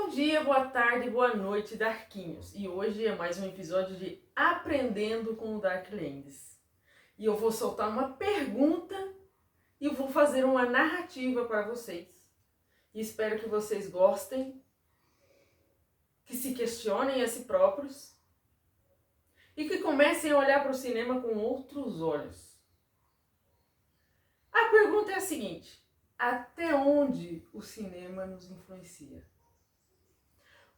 Bom dia, boa tarde, boa noite, Darkinhos. E hoje é mais um episódio de Aprendendo com o Darklands. E eu vou soltar uma pergunta e eu vou fazer uma narrativa para vocês. E espero que vocês gostem, que se questionem a si próprios e que comecem a olhar para o cinema com outros olhos. A pergunta é a seguinte: até onde o cinema nos influencia?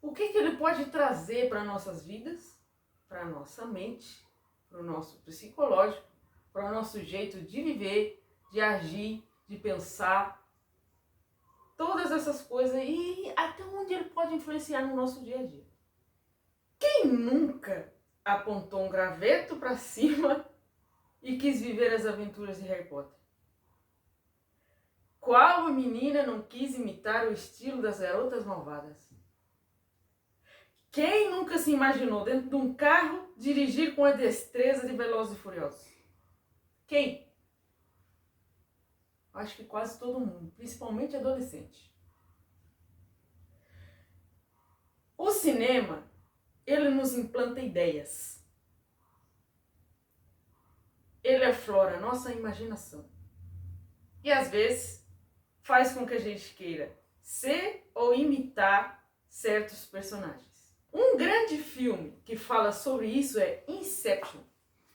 O que ele pode trazer para nossas vidas, para a nossa mente, para o nosso psicológico, para o nosso jeito de viver, de agir, de pensar, todas essas coisas e até onde ele pode influenciar no nosso dia a dia. Quem nunca apontou um graveto para cima e quis viver as aventuras de Harry Potter? Qual menina não quis imitar o estilo das garotas malvadas? Quem nunca se imaginou dentro de um carro dirigir com a destreza de Velozes e Furiosos? Quem? Acho que quase todo mundo, principalmente adolescente. O cinema, ele nos implanta ideias. Ele aflora a nossa imaginação. E às vezes faz com que a gente queira ser ou imitar certos personagens. Um grande filme que fala sobre isso é Inception,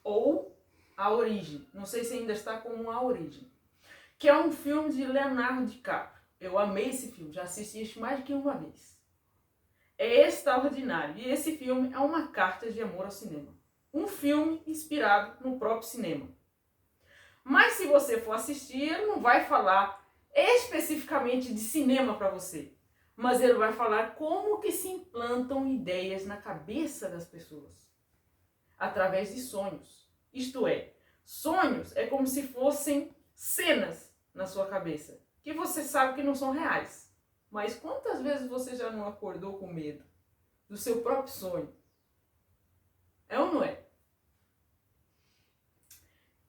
ou A Origem. Não sei se ainda está como A Origem. Que é um filme de Leonardo DiCaprio. Eu amei esse filme, já assisti isso mais de que uma vez. É extraordinário. E esse filme é uma carta de amor ao cinema. Um filme inspirado no próprio cinema. Mas se você for assistir, ele não vai falar especificamente de cinema para você. Mas ele vai falar como que se implantam ideias na cabeça das pessoas. Através de sonhos. Isto é, sonhos é como se fossem cenas na sua cabeça. Que você sabe que não são reais. Mas quantas vezes você já não acordou com medo do seu próprio sonho? É ou não é?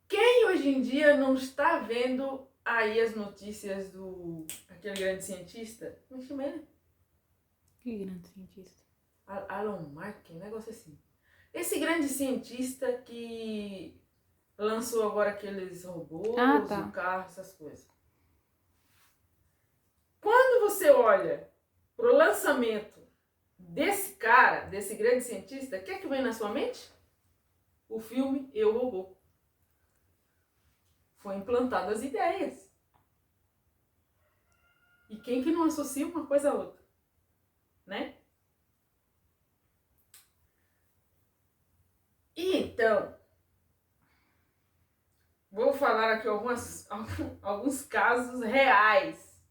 Quem hoje em dia não está vendo aí as notícias do aquele grande cientista? Como é que chama ele? Que grande cientista? Elon Musk, um negócio assim. Esse grande cientista que lançou agora aqueles robôs, o carro, essas coisas. Quando você olha pro lançamento desse cara, desse grande cientista, o que é que vem na sua mente? O filme Eu, Robô. Foi implantado as ideias. E quem que não associa uma coisa a outra? Né? E então, vou falar aqui alguns casos reais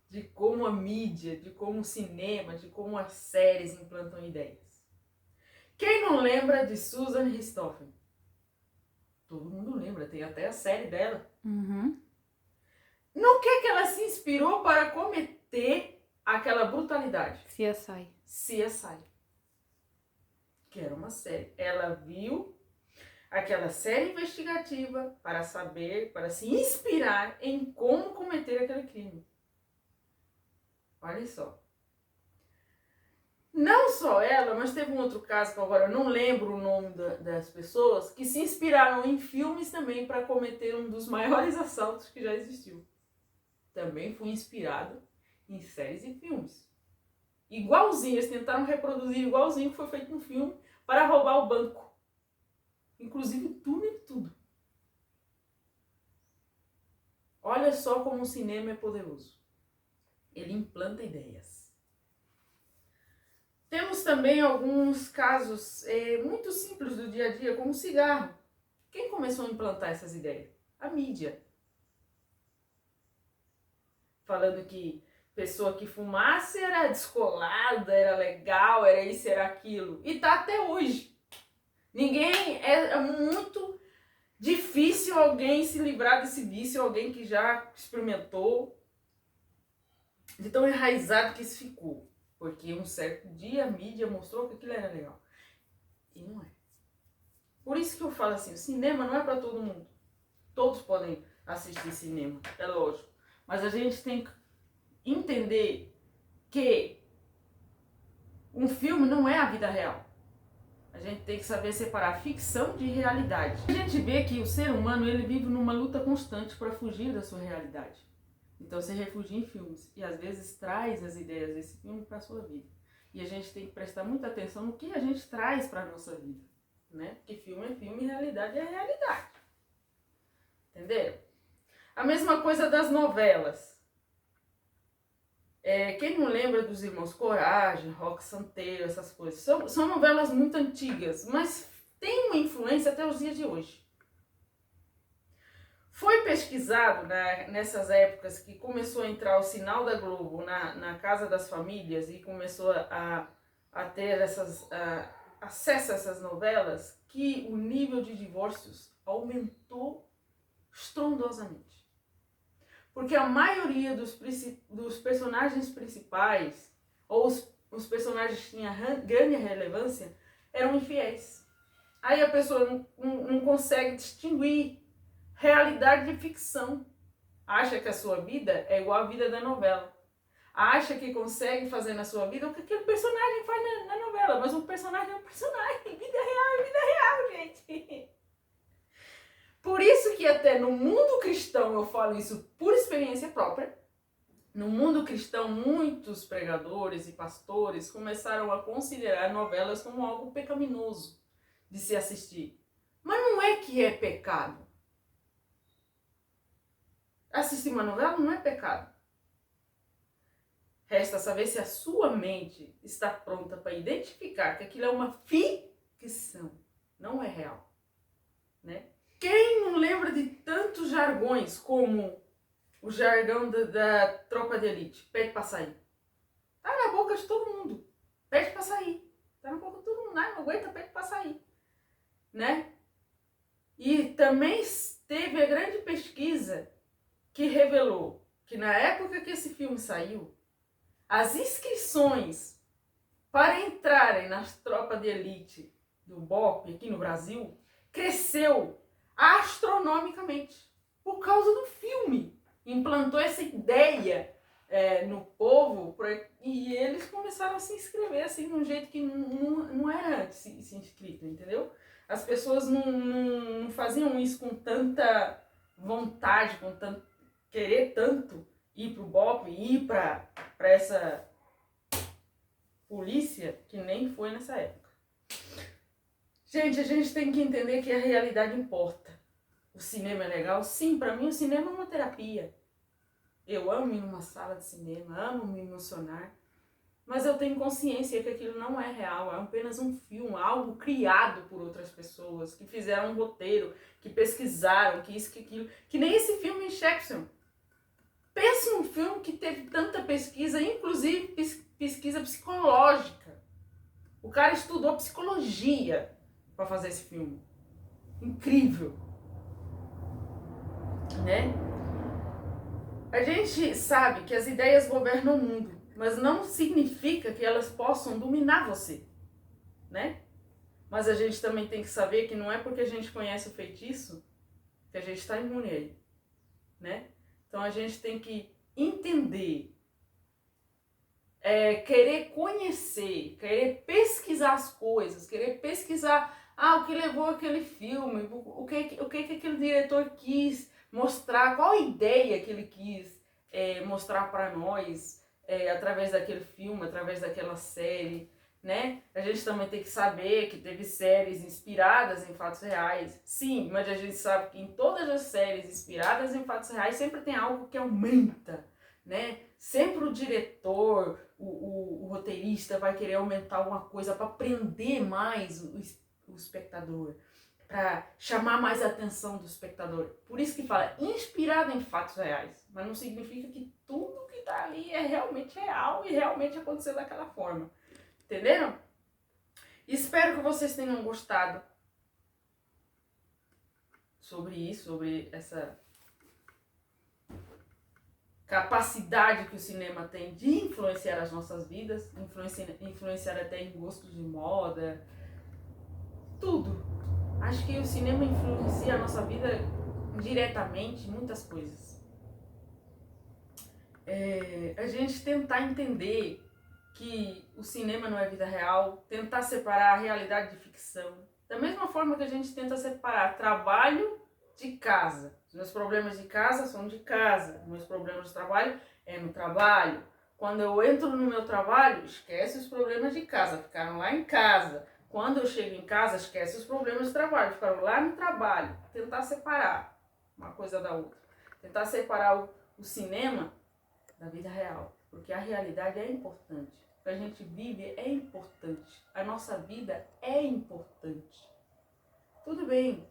de como a mídia, de como o cinema, de como as séries implantam ideias. Quem não lembra de Susan Richthofen? Todo mundo lembra, tem até a série dela. Uhum. No que ela se inspirou para cometer aquela brutalidade? CSI. Que era uma série. Ela viu aquela série investigativa para saber, para se inspirar em como cometer aquele crime. Olha só. Não só ela, mas teve um outro caso que agora eu não lembro o nome das pessoas, que se inspiraram em filmes também para cometer um dos maiores assaltos que já existiu. Também foi inspirado em séries e filmes. Igualzinho, eles tentaram reproduzir igualzinho o que foi feito no filme para roubar o banco. Inclusive o túnel e tudo. Olha só como o cinema é poderoso. Ele implanta ideias. Temos também alguns casos muito simples do dia a dia, como o cigarro. Quem começou a implantar essas ideias? A mídia. Falando que pessoa que fumasse era descolada, era legal, era isso, era aquilo. E tá até hoje. É muito difícil alguém se livrar desse vício, alguém que já experimentou, de tão enraizado que isso ficou. Porque um certo dia a mídia mostrou que aquilo era legal. E não é. Por isso que eu falo assim, o cinema não é para todo mundo. Todos podem assistir cinema, é lógico. Mas a gente tem que entender que Um filme não é a vida real. A gente tem que saber separar ficção de realidade. A gente vê que o ser humano ele vive numa luta constante para fugir da sua realidade. Então se refugia em filmes e às vezes traz as ideias desse filme para a sua vida. E a gente tem que prestar muita atenção no que a gente traz para a nossa vida, né? Porque filme é filme e realidade é realidade. Entenderam? A mesma coisa das novelas. Quem não lembra dos Irmãos Coragem, Roque Santeiro, essas coisas? São novelas muito antigas, mas tem uma influência até os dias de hoje. Foi pesquisado nessas épocas que começou a entrar o sinal da Globo na casa das famílias e começou a ter acesso a essas novelas, que o nível de divórcios aumentou estrondosamente. Porque a maioria dos personagens principais, ou os personagens que tinham grande relevância, eram infiéis. Aí a pessoa não consegue distinguir realidade de ficção. Acha que a sua vida é igual à vida da novela. Acha que consegue fazer na sua vida o que aquele personagem faz na novela. Mas um personagem é um personagem. Vida real é vida real, gente. Por isso que até no mundo cristão, eu falo isso por experiência própria, no mundo cristão muitos pregadores e pastores começaram a considerar novelas como algo pecaminoso de se assistir. Mas não é que é pecado. Assistir uma novela não é pecado. Resta saber se a sua mente está pronta para identificar que aquilo é uma ficção, não é real, né? Quem não lembra de tantos jargões como o jargão da tropa de elite? Pede pra sair. Tá na boca de todo mundo. Pede pra sair. Tá na boca de todo mundo. Não aguenta, pede pra sair. Né? E também teve a grande pesquisa que revelou que na época que esse filme saiu, as inscrições para entrarem nas tropas de elite do BOPE aqui no Brasil cresceu astronomicamente por causa do filme. Implantou essa ideia no povo e eles começaram a se inscrever assim de um jeito que não era antes se inscrito, entendeu? As pessoas não faziam isso com tanta vontade, com tanto querer tanto ir pro BOPE, ir para essa polícia, que nem foi nessa época. Gente, a gente tem que entender que a realidade importa. O cinema é legal? Sim, para mim o cinema é uma terapia. Eu amo ir numa sala de cinema, amo me emocionar. Mas eu tenho consciência que aquilo não é real, é apenas um filme, algo criado por outras pessoas, que fizeram um roteiro, que pesquisaram, que isso, que aquilo. Que nem esse filme Inception. Pensa num filme que teve tanta pesquisa, inclusive pesquisa psicológica. O cara estudou psicologia para fazer esse filme. Incrível. Né? A gente sabe que as ideias governam o mundo, mas não significa que elas possam dominar você, né? Mas a gente também tem que saber que não é porque a gente conhece o feitiço que a gente está imune a ele, né? Então a gente tem que entender, querer conhecer, querer pesquisar as coisas, querer pesquisar o que levou aquele filme, o que aquele diretor quis mostrar, qual a ideia que ele quis mostrar para nós através daquele filme, através daquela série, né? A gente também tem que saber que teve séries inspiradas em fatos reais, sim, mas a gente sabe que em todas as séries inspiradas em fatos reais sempre tem algo que aumenta, né? Sempre o diretor, o roteirista vai querer aumentar alguma coisa para prender mais o espectador, para chamar mais a atenção do espectador. Por isso que fala inspirado em fatos reais, mas não significa que tudo que tá ali é realmente real e realmente aconteceu daquela forma. Entenderam? Espero que vocês tenham gostado sobre isso, sobre essa capacidade que o cinema tem de influenciar as nossas vidas, influenciar até em gostos de moda, tudo. Acho que o cinema influencia a nossa vida diretamente em muitas coisas. A gente tentar entender que o cinema não é vida real, tentar separar a realidade de ficção. Da mesma forma que a gente tenta separar trabalho de casa. Os meus problemas de casa são de casa, os meus problemas de trabalho é no trabalho. Quando eu entro no meu trabalho, esquece os problemas de casa, ficaram lá em casa. Quando eu chego em casa, esquece os problemas de trabalho, ficaram lá no trabalho. Tentar separar uma coisa da outra. Tentar separar o cinema da vida real. Porque a realidade é importante. O que a gente vive é importante. A nossa vida é importante. Tudo bem.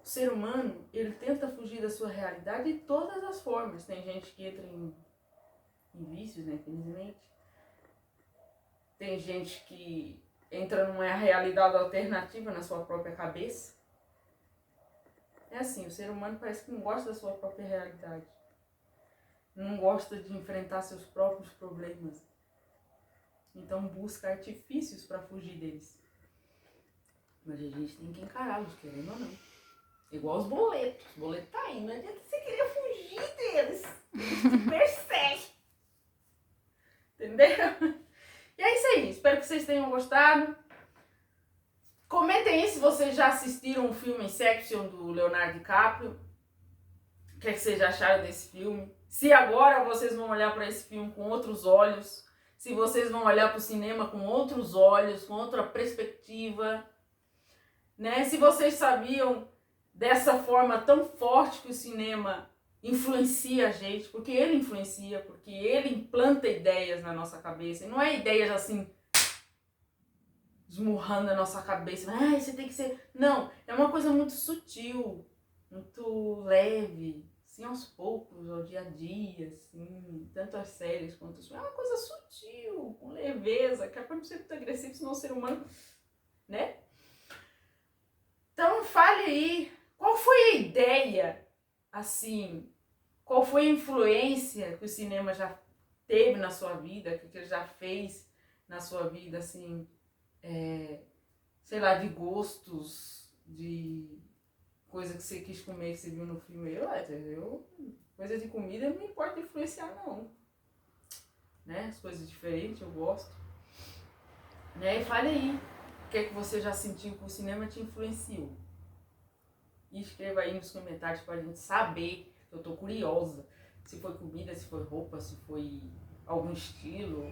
O ser humano, ele tenta fugir da sua realidade de todas as formas. Tem gente que entra em vícios, né, infelizmente. Tem gente que entra numa realidade alternativa na sua própria cabeça. É assim, o ser humano parece que não gosta da sua própria realidade. Não gosta de enfrentar seus próprios problemas. Então busca artifícios para fugir deles. Mas a gente tem que encará-los, querendo ou não. Igual os boletos. Os boletos tá aí, não adianta você querer fugir deles. Persegue. Entendeu? E é isso aí. Espero que vocês tenham gostado. Comentem aí se vocês já assistiram o filme Inception do Leonardo DiCaprio. O que é que vocês acharam desse filme? Se agora vocês vão olhar para esse filme com outros olhos. Se vocês vão olhar para o cinema com outros olhos, com outra perspectiva. Né? Se vocês sabiam dessa forma tão forte que o cinema influencia a gente, porque ele influencia, porque ele implanta ideias na nossa cabeça. E não é ideias assim, esmurrando na nossa cabeça. Ah, você tem que ser... Não, é uma coisa muito sutil, muito leve, assim, aos poucos, ao dia a dia, assim, tanto as séries quanto os filmes. É uma coisa sutil, com leveza, que é para não ser muito agressivo, senão o ser humano, né? Então, fale aí, qual foi a ideia, assim, qual foi a influência que o cinema já teve na sua vida, que ele já fez na sua vida, assim, sei lá, de gostos, de coisa que você quis comer, que você viu no filme. Coisa de comida não me importa influenciar, não. Né? As coisas diferentes eu gosto. Né? E fale aí, o que é que você já sentiu que o cinema te influenciou? E escreva aí nos comentários pra gente saber. Eu tô curiosa. Se foi comida, se foi roupa, se foi algum estilo,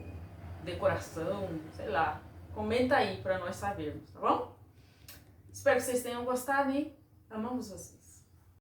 decoração, sei lá. Comenta aí pra nós sabermos, tá bom? Espero que vocês tenham gostado, hein? Amamos vocês.